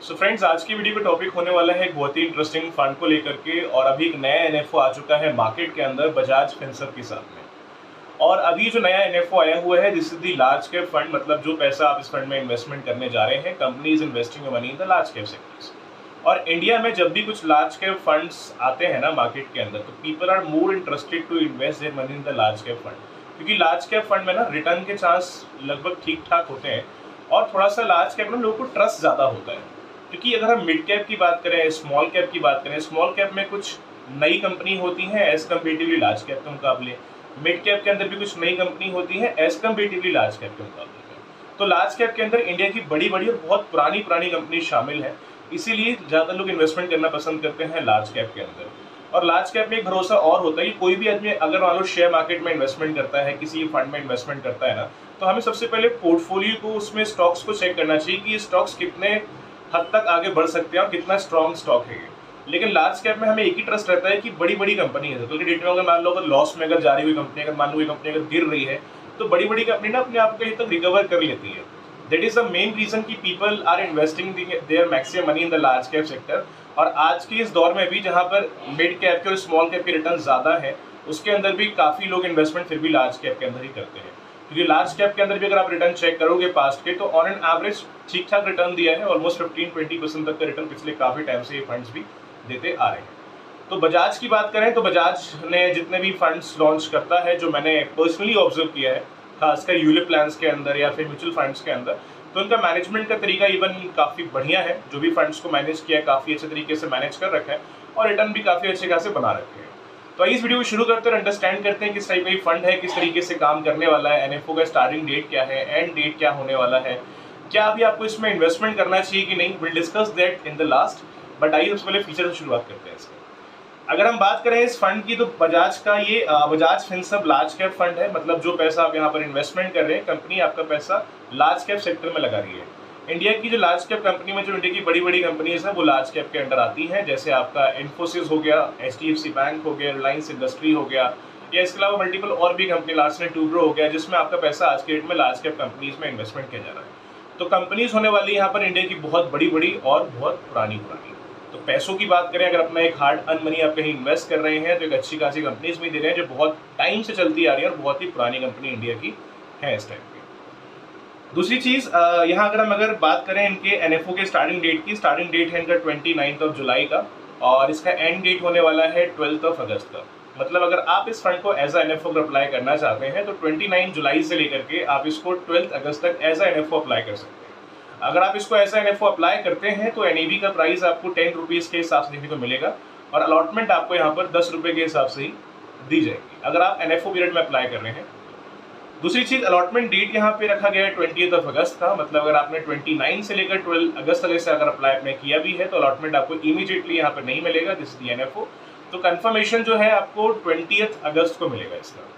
So friends, आज की video का टॉपिक होने वाला है एक बहुत ही इंटरेस्टिंग फंड को लेकर के। और अभी एक नया एनएफओ आ चुका है मार्केट के अंदर बजाज फिनसर्व के साथ में। और अभी जो नया एनएफओ आया हुआ है, this is the large cap fund. मतलब जो पैसा आप इस फंड में इन्वेस्टमेंट करने जा रहे हैं, companies investing money in the large cap sectors. और इंडिया में जब भी कुछ लार्ज कैप फंड्स आते हैं ना मार्केट के अंदर, तो people are more interested to invest their money in the large cap fund, क्योंकि लार्ज कैप फंड में ना रिटर्न के चांस लगभग ठीक ठाक होते हैं। और थोड़ा सा लार्ज कैप में लोगों को ट्रस्ट ज़्यादा होता है, क्योंकि अगर हम मिड कैप की बात करें, स्मॉल कैप की बात करें, स्मॉल कैप में कुछ नई कंपनी होती हैं एज कम्पेटिवली लार्ज कैप के मुकाबले। मिड कैप के अंदर भी कुछ नई कंपनी होती है एज कम्पेटिवली लार्ज कैप के मुकाबले में। तो लार्ज कैप के अंदर इंडिया की बड़ी बड़ी और बहुत पुरानी पुरानी कंपनी शामिल है, इसीलिए ज़्यादा लोग इन्वेस्टमेंट करना पसंद करते हैं लार्ज कैप के अंदर। और लार्ज कैप में एक भरोसा और होता है कि कोई भी आदमी अगर मान लो शेयर मार्केट में इन्वेस्टमेंट करता है, किसी फंड में इन्वेस्टमेंट करता है ना, तो हमें सबसे पहले पोर्टफोलियो को, उसमें स्टॉक्स को चेक करना चाहिए कि ये स्टॉक्स कितने हद तक आगे बढ़ सकते हैं और कितना स्ट्रॉन्ग स्टॉक है ये। लेकिन लार्ज कैप में हमें एक ही ट्रस्ट रहता है कि बड़ी बड़ी कंपनी है, तो डेट में अगर मान लो अगर लॉस में अगर जा रही हुई कंपनी, अगर मान लो ये कंपनी अगर गिर रही है, तो बड़ी बड़ी कंपनी ना अपने आप को कहीं तक रिकवर कर लेती है। That is the main reason कि people are investing their maximum money in the large cap sector. और आज के इस दौर में भी जहाँ पर मिड कैप के और स्मॉल कैप के रिटर्न ज़्यादा है, उसके अंदर भी काफ़ी लोग इन्वेस्टमेंट फिर भी लार्ज कैप के अंदर ही करते हैं, क्योंकि लार्ज कैप के अंदर भी अगर आप रिटर्न चेक करोगे पास्ट के, तो ऑन एन एवरेज ठीक ठाक रिटर्न दिया है। ऑलमोस्ट 15-20% तक का रिटर्न पिछले काफ़ी टाइम से ये फंड्स भी देते आ रहे हैं। तो बजाज की बात करें तो बजाज ने जितने भी फंड्स लॉन्च करता है, जो मैंने पर्सनली ऑब्जर्व किया है, खासकर यूलिप प्लान्स के अंदर या फिर म्यूचुअल फंड्स के अंदर, तो उनका मैनेजमेंट का तरीका इवन काफ़ी बढ़िया है। जो भी फंड्स को मैनेज किया है, काफ़ी अच्छे तरीके से मैनेज कर रखा है और रिटर्न भी काफ़ी अच्छे खासे बना रखे हैं। तो इस वीडियो को शुरू करते हैं और अंडरस्टैंड करते हैं किस टाइप का ये फंड है, किस तरीके से काम करने वाला है, एनएफओ का स्टार्टिंग डेट क्या है, एंड डेट क्या होने वाला है, क्या अभी आपको इसमें इन्वेस्टमेंट करना चाहिए कि नहीं। Will discuss that in the last, but आइए सबसे पहले फीचर से शुरुआत करते हैं इसके। अगर हम बात करें इस फंड की, तो बजाज का ये Bajaj Finserv large cap fund है। मतलब जो पैसा आप यहाँ पर इन्वेस्टमेंट कर रहे हैं, कंपनी आपका पैसा लार्ज कैप सेक्टर में लगा रही है। इंडिया की जो लार्ज कैप कंपनी में जो इंडिया की बड़ी बड़ी कंपनीज हैं, वो लार्ज कैप के अंडर आती हैं। जैसे आपका इन्फोसिस हो गया, एचडीएफसी बैंक हो गया, रिलायंस इंडस्ट्री हो गया, या इसके अलावा मल्टीपल और भी कंपनी, लार्सन एंड टूब्रो हो गया, जिसमें आपका पैसा आज के डेट में लार्ज कैप कंपनीज में इन्वेस्टमेंट किया जा रहा है। तो कंपनीज होने वाली यहाँ पर इंडिया की बहुत बड़ी बड़ी और बहुत पुरानी पुरानी। तो पैसों की बात करें, अगर अपना एक हार्ड अर्न मनी आप कहीं इन्वेस्ट कर रहे हैं, तो एक अच्छी खासी कंपनीज भी दे रहे हैं जो बहुत टाइम से चलती आ रही है और बहुत ही पुरानी कंपनी इंडिया की है इस टाइम पे। दूसरी चीज़, यहाँ अगर बात करें इनके एनएफओ के स्टार्टिंग डेट की, स्टार्टिंग डेट है इनका 29 जुलाई का, और इसका एंड डेट होने वाला है 12 अगस्त का। मतलब अगर आप इस फंड को एज एनएफओ अप्लाई करना चाहते हैं, तो 29 जुलाई से लेकर के आप इसको 12 अगस्त तक एज एनएफओ अप्लाई कर सकते हैं। अगर आप इसको एज एनएफओ अप्लाई करते हैं, तो एनएबी का प्राइस आपको 10 रुपीज़ के हिसाब से देखने को मिलेगा, और अलॉटमेंट आपको यहाँ पर 10 रुपये के हिसाब से ही दी जाएगी, अगर आप एनएफओ पीरियड में अप्लाई कर रहे हैं। दूसरी चीज़, अलॉटमेंट डेट यहाँ पे रखा गया है 20 अगस्त का। मतलब अगर आपने 29 से लेकर 12 अगस्त तक से अगर अप्लाई आपने किया भी है, तो अलॉटमेंट आपको इमीडिएटली यहाँ पर नहीं मिलेगा, दिस इज एनएफओ। तो कंफर्मेशन जो है आपको 20 अगस्त को मिलेगा इसका।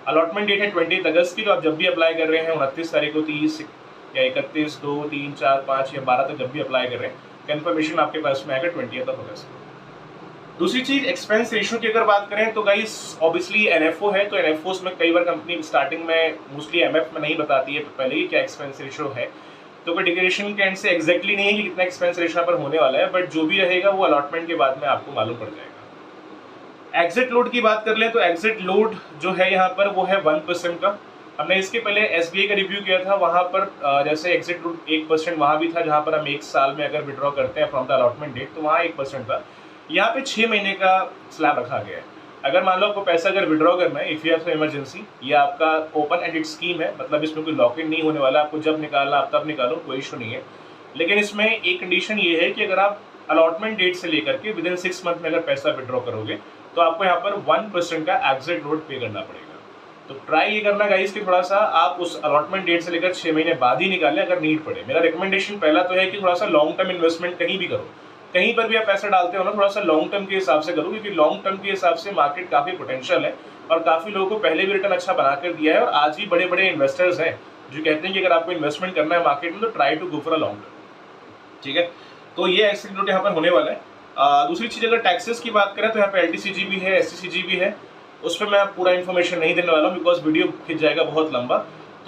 अलॉटमेंट डेट है 20 अगस्त की, तो आप जब भी अप्लाई कर रहे हैं 29 तारीख को, 30 या 31, 2, 3, 4, 5 या 12 तक जब भी अप्लाई कर रहे हैं, कंफर्मेशन आपके पास में आएगा 20 अगस्त को। दूसरी चीज, एक्सपेंस रेशियो की अगर बात करें, तो गाइस ऑब्वियसली एनएफओ है, तो एनएफओस में कई बार कंपनी स्टार्टिंग में मोस्टली एमएफ में नहीं बताती है पहले ही क्या एक्सपेंस रेशियो है। तो कोई डिक्लेरेशन के एंड से एग्जैक्टली नहीं है कि कितना एक्सपेंस रेशियो पर होने वाला है, बट जो भी रहेगा वो अलॉटमेंट के बाद में आपको मालूम पड़ जाएगा। एग्जिट लोड की बात कर लें, तो एग्जिट लोड जो है यहाँ पर वो है 1% का। हमने इसके पहले एसबीआई का रिव्यू किया था, वहाँ पर जैसे एग्जिट लोड 1% वहाँ भी था, जहाँ पर हम एक साल में अगर विड्रॉ करते हैं फ्रॉम द अलॉटमेंट डेट, तो वहाँ 1% था। यहाँ पे 6 महीने का स्लैब रखा गया है। अगर मान लो आपको पैसा अगर विड्रॉ करना है, इफ यू हैव इमरजेंसी, ये आपका ओपन एंडेड स्कीम है, मतलब इसमें कोई लॉक इन नहीं होने वाला, आपको जब निकालना आप तब निकालो, कोई इशू नहीं है। लेकिन इसमें एक कंडीशन ये है कि अगर आप अलॉटमेंट डेट से लेकर के विदिन 6 मंथ में अगर पैसा विड्रॉ करोगे, तो आपको यहाँ पर 1% का एग्जिट लोड पे करना पड़ेगा। तो ट्राई ये करना गाइस कि थोड़ा सा आप उस अलॉटमेंट डेट से लेकर 6 महीने बाद ही निकालें अगर नीड पड़े। मेरा रिकमेंडेशन पहला तो है कि थोड़ा सा लॉन्ग टर्म इन्वेस्टमेंट कहीं भी करो, कहीं पर भी आप पैसा डालते हो ना, थोड़ा सा लॉन्ग टर्म के हिसाब से करो, क्योंकि लॉन्ग टर्म के हिसाब से मार्केट काफ़ी पोटेंशियल है और काफ़ी लोगों को पहले भी रिटर्न अच्छा बना कर दिया है। और आज भी बड़े बड़े इन्वेस्टर्स हैं जो कहते हैं कि अगर आपको इन्वेस्टमेंट करना है मार्केट में, तो try to go for a long term. ठीक है, तो ये एक्सेस नोट यहाँ पर होने वाला है। दूसरी चीज़, अगर टैक्सेस की बात करें, तो यहाँ पे एलटीसीजी भी है, एसटीसीजी भी है। उस पर मैं पूरा इन्फॉर्मेशन नहीं देने वाला हूँ, बिकॉज वीडियो खिंच जाएगा बहुत लंबा।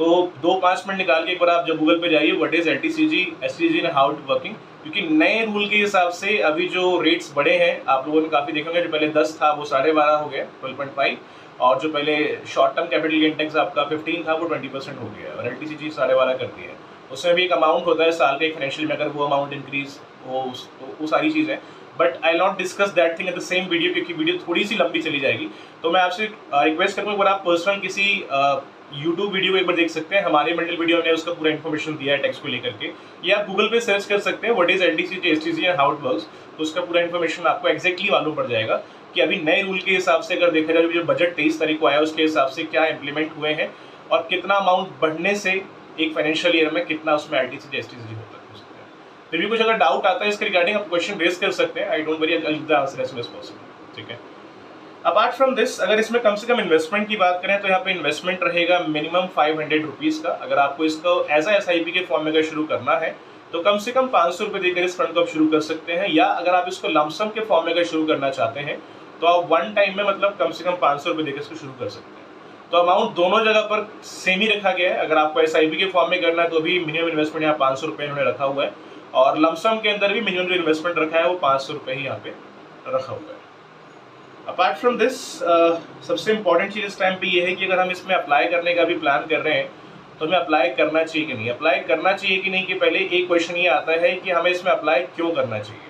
तो 2-5 मिनट निकाल के एक बार आप जब गूगल पे जाइए what is LTCG, STCG and how it working, क्योंकि नए रूल के हिसाब से अभी जो रेट्स बढ़े हैं आप लोगों ने काफ़ी देखेंगे, जो पहले 10 था वो 12.5 हो गया 12.5, और जो पहले short term capital gain tax आपका 15 था वो 20% हो गया, और LTCG 12.5 कर दिया है। उसमें भी एक अमाउंट होता है साल के एक फाइनेंशियल में, अगर वो अमाउंट इंक्रीज हो वो सारी चीज़ें, but I not discuss that thing in the same video, क्योंकि वीडियो थोड़ी सी लंबी चली जाएगी। तो मैं आपसे रिक्वेस्ट करूँगा अगर आप पर्सनल किसी यूट्यूब वीडियो एक बार देख सकते हैं, हमारे मेंटल वीडियो में उसका पूरा इन्फॉर्मेशन दिया है टैक्स को लेकर के, या आप गूगल पे सर्च कर सकते हैं what is LTCG, STCG and how it works, तो उसका पूरा इन्फॉर्मेशन आपको एक्जैक्टली मालूम पड़ जाएगा कि अभी नए रूल के हिसाब से अगर देखा जाए जो बजट 23 तारीख को आया उसके हिसाब से क्या इंप्लीमेंट हुए हैं, और कितना अमाउंट बढ़ने से एक फाइनेंशियल ईयर में कितना उसमें LTCG, STCG होता है। फिर भी कुछ अगर डाउट आता है इसके रिगार्डिंग आप क्वेश्चन रेज कर सकते हैं, I don't worry, I will give the answer as soon as possible, ठीक है। अपार्ट फ्रॉम दिस, अगर इसमें कम से कम इन्वेस्टमेंट की बात करें तो यहाँ पे इन्वेस्टमेंट रहेगा मिनिमम 500 रुपीज़ का। अगर आपको इसको एज ए SIP के फॉर्म में अगर शुरू करना है तो कम से कम 500 रुपये देकर इस फंड को आप शुरू कर सकते हैं, या अगर आप इसको लमसम के फॉर्म में अगर शुरू करना चाहते हैं तो आप वन टाइम में मतलब कम से कम 500 रुपये देकर इसको शुरू कर सकते हैं। तो अमाउंट दोनों जगह पर सेम ही रखा गया है। अगर आपको SIP के फॉर्म में करना है तो भी मिनिमम इन्वेस्टमेंट यहाँ 500 रुपये इन्होंने रखा हुआ है, और लमसम के अंदर भी मिनिमम जो इन्वेस्टमेंट रखा है वो 500 रुपये ही यहाँ पे रखा हुआ है। अपार्ट फ्रॉम दिस, सबसे इंपॉर्टेंट चीज़ इस टाइम पे ये है कि अगर हम इसमें अप्लाई करने का भी प्लान कर रहे हैं तो हमें अप्लाई करना चाहिए कि नहीं, अप्लाई करना चाहिए कि नहीं, कि पहले एक क्वेश्चन ये आता है कि हमें इसमें अप्लाई क्यों करना चाहिए।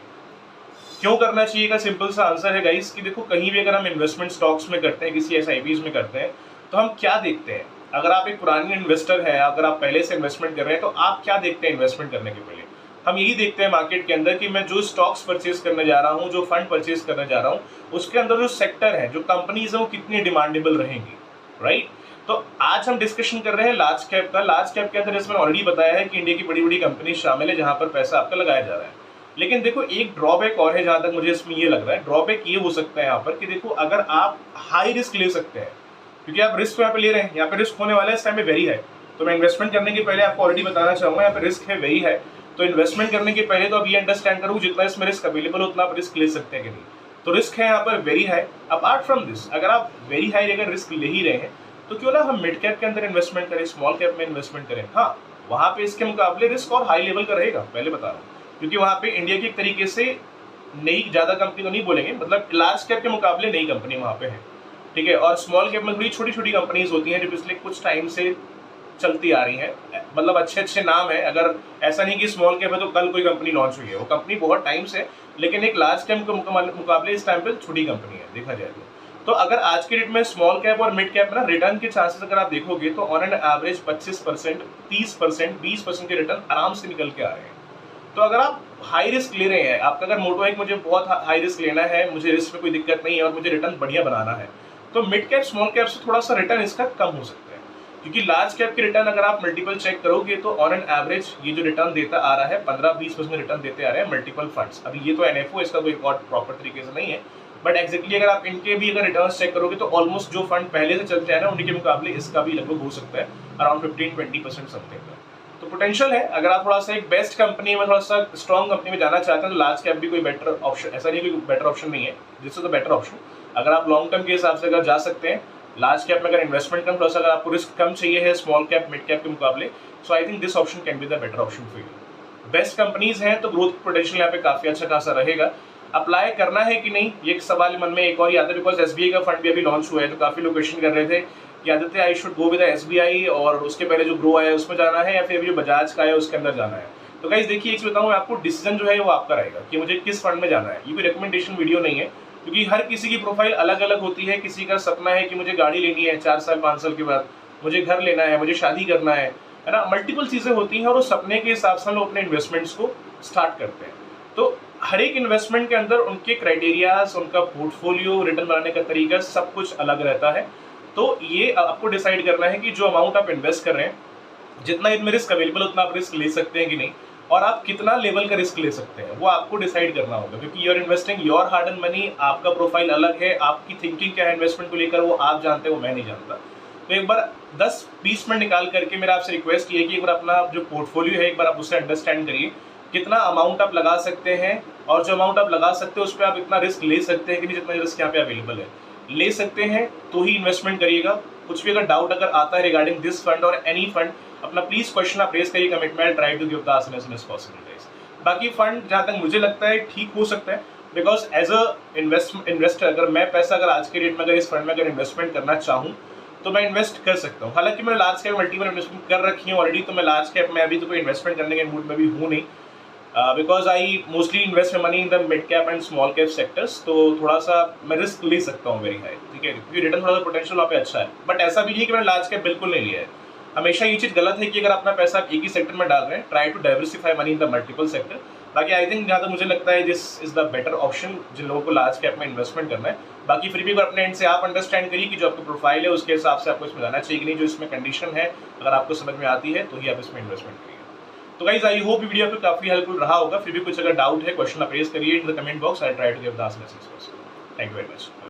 क्यों करना चाहिए का सिंपल सा आंसर है गाइस कि देखो, कहीं भी अगर हम इन्वेस्टमेंट स्टॉक्स में करते हैं, किसी SIPs में करते हैं, तो हम क्या देखते हैं। अगर आप एक पुरानी इन्वेस्टर है, अगर आप पहले से इन्वेस्टमेंट कर रहे हैं तो आप क्या देखते हैं इन्वेस्टमेंट करने के पहले? हम यही देखते हैं मार्केट के अंदर कि मैं जो स्टॉक्स परचेज करने जा रहा हूँ, जो फंड परचेज करने जा रहा हूँ, उसके अंदर जो सेक्टर है, जो कंपनीज है, वो कितनी डिमांडेबल रहेंगी, राइट। तो आज हम डिस्कशन कर रहे हैं लार्ज कैप का। लार्ज कैप के अंदर इसमें ऑलरेडी बताया है कि इंडिया की बड़ी बड़ी कंपनी शामिल है जहां पर पैसा आपका लगाया जा रहा है। लेकिन देखो, एक ड्रॉबैक और है जहां तक मुझे इसमें ये लग रहा है। ड्रॉबैक ये हो सकता है यहाँ पर कि देखो, अगर आप हाई रिस्क ले सकते हैं, क्योंकि आप रिस्क यहाँ पे ले रहे हैं, यहाँ पे रिस्क होने वाला है इस टाइम पे वेरी है। तो मैं इन्वेस्टमेंट करने के पहले आपको ऑलरेडी बताना चाहूंगा यहाँ पे रिस्क है वेरी है। तो इन्वेस्टमेंट करने के पहले तो अब ये अंडरस्टैंड करो जितना इसमें रिस्क अवेलेबल हो उतना आप रिस्क ले सकते हैं कि नहीं। तो रिस्क है यहाँ पर very high. Apart from this, अगर आप वेरी हाई अगर रिस्क ले ही रहे हैं तो क्यों ना हम मिड कैप के अंदर इन्वेस्टमेंट करें, स्मॉल कैप में इन्वेस्टमेंट करें। हाँ, वहाँ पे इसके मुकाबले रिस्क और हाई लेवल का रहेगा, पहले बता रहा हूँ, क्योंकि वहाँ पे इंडिया की एक तरीके से नई ज़्यादा कंपनी तो नहीं बोलेंगे, मतलब लार्ज कैप के मुकाबले नई कंपनी वहाँ पे है, ठीक है। और स्मॉल कैप में थोड़ी छोटी छोटी कंपनीज होती हैं जो पिछले कुछ टाइम से चलती आ रही हैं, मतलब अच्छे अच्छे नाम है। अगर ऐसा नहीं कि स्मॉल कैप है तो कल कोई कंपनी लॉन्च हुई है, वो कंपनी बहुत टाइम से, लेकिन एक लार्ज कैप के मुकाबले इस टाइम पे छोटी कंपनी है देखा जाए तो अगर आज के डेट में स्मॉल कैप और मिड कैप में ना रिटर्न के चांसेस अगर आप देखोगे तो ऑन एन एवरेज 25%, 30%, 20% के रिटर्न आराम से निकल के आ रहे हैं। तो अगर आप हाई रिस्क ले रहे हैं, आपका अगर मोटो है कि मुझे बहुत हाई रिस्क लेना है, मुझे रिस्क में कोई दिक्कत नहीं है और मुझे रिटर्न बढ़िया बनाना है, तो मिड कैप स्मॉल कैप से थोड़ा सा रिटर्न इसका कम हो सकता है। क्योंकि लार्ज कैप के रिटर्न अगर आप मल्टीपल चेक करोगे तो ऑन एन एवरेज ये जो रिटर्न देता आ रहा है 15-20% रिटर्न देते आ रहे हैं मल्टीपल फंड्स। अभी ये तो NFO इसका कोई रिकॉर्ड प्रॉपर तरीके से नहीं है, बट एक्जैक्टली अगर आप इनके भी अगर रिटर्न्स चेक करोगे तो ऑलमोस्ट जो फंड पहले से चलते हैं ना उनके मुकाबले इसका भी लगभग हो सकता है अराउंड 15-20% समथिंग का। तो पोटेंशियल है। अगर आप थोड़ा सा एक बेस्ट कंपनी में, थोड़ा सा स्ट्रॉन्ग कंपनी में जाना चाहते हैं तो लार्ज कैप भी कोई बेटर ऑप्शन, ऐसा नहीं कोई बेटर ऑप्शन नहीं है, जिससे तो बेटर ऑप्शन अगर आप लॉन्ग टर्म के हिसाब से अगर जा सकते हैं लार्ज कैप में, अगर इन्वेस्टमेंट कम, थोड़ा सा अगर आपको रिस्क कम चाहिए है स्मॉल कैप मिड कैप के मुकाबले, so I think this option can be the better option for you. Best companies हैं तो ग्रोथ पोटेंशियल यहाँ पे काफी अच्छा खासा रहेगा। अप्लाई करना है कि नहीं, ये एक सवाल मन में एक और आता है, बिकॉज SBI का फंड भी अभी लॉन्च हुआ है, तो काफी लोग क्वेश्चन कर रहे थे कि Aditya I should go with SBI और उसके पहले जो ग्रो आया है उसमें जाना है या फिर जो बजाज का है उसके अंदर जाना है। तो गाइस देखिए, एक बताऊँ आपको, डिसीजन जो है वो आपका रहेगा कि मुझे किस फंड में जाना है। ये कोई रिकमेंडेशन वीडियो नहीं है, क्योंकि हर किसी की प्रोफाइल अलग अलग होती है। किसी का सपना है कि मुझे गाड़ी लेनी है 4 साल 5 साल के बाद, मुझे घर लेना है, मुझे शादी करना है ना, मल्टीपल चीजें होती हैं और उस सपने के हिसाब से हम लोग अपने इन्वेस्टमेंट्स को स्टार्ट करते हैं। तो हर एक इन्वेस्टमेंट के अंदर उनके क्राइटेरियाज, उनका पोर्टफोलियो, रिटर्न बनाने का तरीका सब कुछ अलग रहता है। तो ये आपको डिसाइड करना है कि जो अमाउंट आप इन्वेस्ट कर रहे हैं, जितना इनमें रिस्क अवेलेबल उतना आप रिस्क ले सकते हैं कि नहीं, और आप कितना लेवल का रिस्क ले सकते हैं वो आपको डिसाइड करना होगा। क्योंकि you are investing your hard and money, आपका प्रोफाइल अलग है, आपकी थिंकिंग क्या है इन्वेस्टमेंट को लेकर वो आप जानते हैं, वो मैं नहीं जानता। तो एक बार 10-20 मिनट निकाल करके मेरा आपसे रिक्वेस्ट ये है कि एक बार अपना जो पोर्टफोलियो है एक बार आप उसे अंडरस्टैंड करिए, कितना अमाउंट आप लगा सकते हैं, और जो अमाउंट आप लगा सकते हैं उस पर आप इतना रिस्क ले सकते हैं कि नहीं, जितना रिस्क यहाँ पे अवेलेबल है ले सकते हैं तो ही इन्वेस्टमेंट करिएगा। कुछ भी अगर डाउट अगर आता है रिगार्डिंग दिस फंड और एनी फंड, अपना प्लीज क्वेश्चन आप रेज करिए कमेंट में, try to give the answer as soon as possible guys. बाकी फंड जहाँ तक मुझे लगता है ठीक हो सकता है, बिकॉज एज अ इन्वेस्टर अगर मैं पैसा अगर आज के डेट में अगर इस फंड में अगर इन्वेस्टमेंट करना चाहूँ तो मैं इन्वेस्ट कर सकता हूँ। हालांकि मैंने लार्ज कैप मल्टीपल इन्वेस्टमेंट कर रखी है ऑलरेडी, तो मैं लार्ज कैप में अभी तो कोई इन्वेस्टमेंट करने के मूड में भी हूँ नहीं, because I mostly invest money in the mid cap and small cap sectors, तो थोड़ा सा मैं रिस्क ले सकता हूँ वेरी हाई, ठीक है, क्योंकि रिटर्न थोड़ा सा पोटेंशियल वहाँ पे अच्छा है। बट ऐसा भी नहीं है कि मैंने लार्ज कैप बिल्कुल नहीं लिया है। हमेशा ये चीज़ गलत है कि अगर अपना पैसा आप एक ही सेक्टर में डाल रहे हैं, try to diversify money in the multiple sector. बाकी आई थिंक जहाँ तक मुझे लगता है this is the better option जिन लोगों को लार्ज कैप में इन्वेस्टमेंट करना है। बाकी फिर भी अपने एंड से आप अंडरस्टैंड करिए कि जो आपका प्रोफाइल है उसके हिसाब से आपको इसमें जाना चाहिए कि नहीं, जो इसमें कंडीशन है अगर आपको समझ में आती है तो ही आप इसमें इन्वेस्टमेंट करिए। तो गाइस आई होप वीडियो आपको काफी हेल्पफुल रहा होगा। फिर भी कुछ अगर डाउट है क्वेश्चन आप रेज करिए in the comment box, I try to give the answer as soon as possible. Thank you very much.